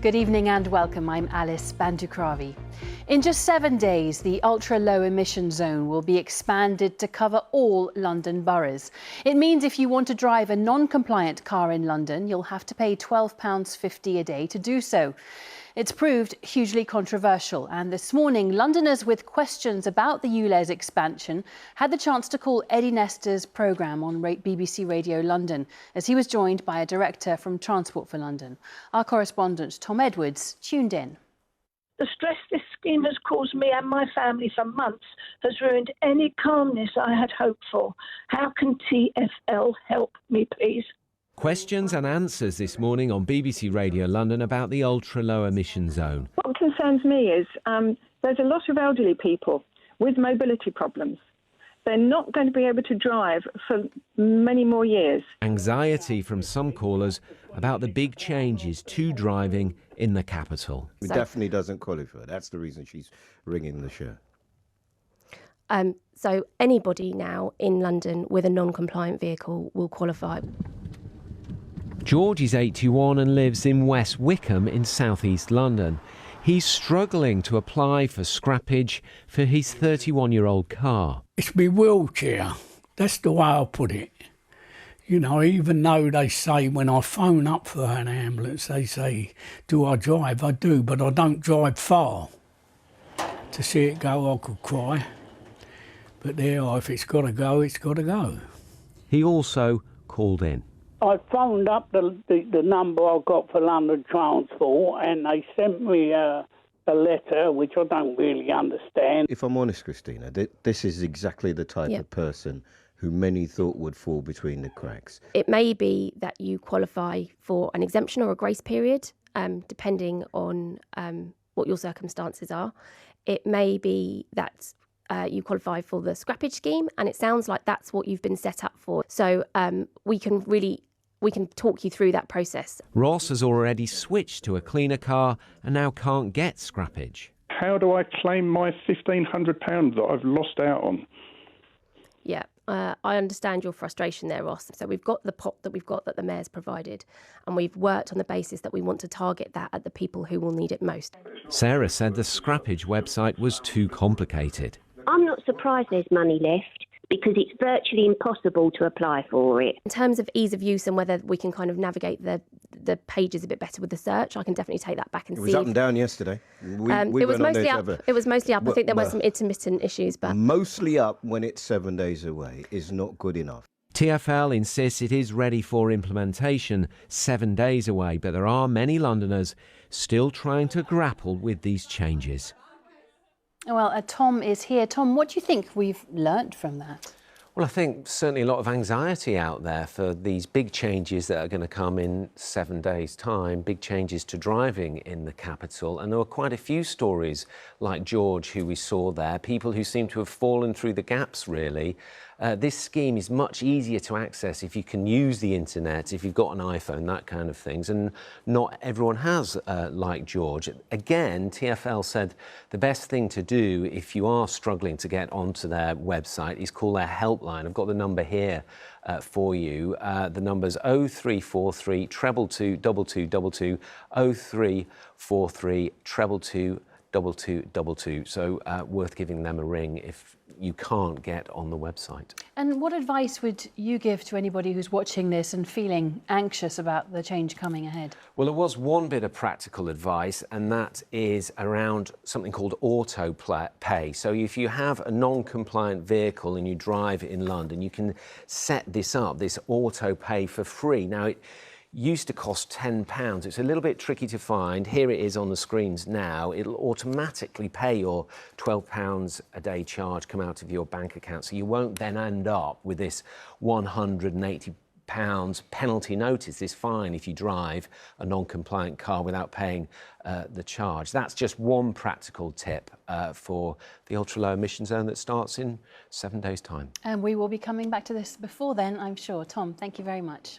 Good evening and welcome. I'm Alice Bandukravi. In just 7 days, the ultra-low emission zone will be expanded to cover all London boroughs. It means if you want to drive a non-compliant car in London, you'll have to pay £12.50 a day to do so. It's proved hugely controversial, and this morning, Londoners with questions about the ULEZ expansion had the chance to call Eddie Nestor's programme on BBC Radio London, as he was joined by a director from Transport for London. Our correspondent, Tom Edwards, tuned in. The stress this scheme has caused me and my family for months has ruined any calmness I had hoped for. How can TfL help me, please? Questions and answers this morning on BBC Radio London about the ultra-low emission zone. What concerns me is there's a lot of elderly people with mobility problems. They're not going to be able to drive for many more years. Anxiety from some callers about the big changes to driving in the capital. It definitely doesn't qualify. That's the reason she's ringing the show. So anybody now in London with a non-compliant vehicle will qualify. George is 81 and lives in West Wickham in southeast London. He's struggling to apply for scrappage for his 31-year-old car. It's my wheelchair. That's the way I put it. You know, even though they say when I phone up for an ambulance, they say, do I drive? I do, but I don't drive far. To see it go, I could cry. But there, if it's got to go, it's got to go. He also called in. I phoned up the number I got for London Transport, and they sent me a letter, which I don't really understand. If I'm honest, Christina, this is exactly the type of person who many thought would fall between the cracks. It may be that you qualify for an exemption or a grace period, depending on what your circumstances are. It may be that you qualify for the scrappage scheme, and it sounds like that's what you've been set up for. So we can talk you through that process. Ross has already switched to a cleaner car and now can't get scrappage. How do I claim my £1,500 that I've lost out on? Yeah, I understand your frustration there, Ross. So we've got the pot that the Mayor's provided, and we've worked on the basis that we want to target that at the people who will need it most. Sarah said the scrappage website was too complicated. I'm not surprised there's money left, because it's virtually impossible to apply for it. In terms of ease of use and whether we can kind of navigate the pages a bit better with the search, I can definitely take that back and see. It was up and down yesterday. It was mostly up. It was mostly up. I think there were some intermittent issues, but mostly up when it's 7 days away is not good enough. TfL insists it is ready for implementation 7 days away, but there are many Londoners still trying to grapple with these changes. Well, Tom is here. Tom, what do you think we've learnt from that? Well, I think certainly a lot of anxiety out there for these big changes that are going to come in 7 days' time, big changes to driving in the capital. And there were quite a few stories like George, who we saw there, people who seem to have fallen through the gaps, really. This scheme is much easier to access if you can use the internet, if you've got an iPhone, that kind of things, and not everyone has, like George. Again, TfL said the best thing to do if you are struggling to get onto their website is call their helpline. I've got the number here for you. The number's 0343 222 2222, 0343 222 2222. So worth giving them a ring if you can't get on the website. And what advice would you give to anybody who's watching this and feeling anxious about the change coming ahead? Well, there was one bit of practical advice, and that is around something called auto pay. So if you have a non-compliant vehicle and you drive in London, you can set this up, this auto pay, for free. Now, it used to cost £10. It's a little bit tricky to find. Here it is on the screens now. It'll automatically pay your £12 a day charge come out of your bank account, so you won't then end up with this £180 penalty notice, this fine, if you drive a non-compliant car without paying the charge. That's just one practical tip for the ultra-low emission zone that starts in 7 days' time. And we will be coming back to this before then, I'm sure. Tom, thank you very much.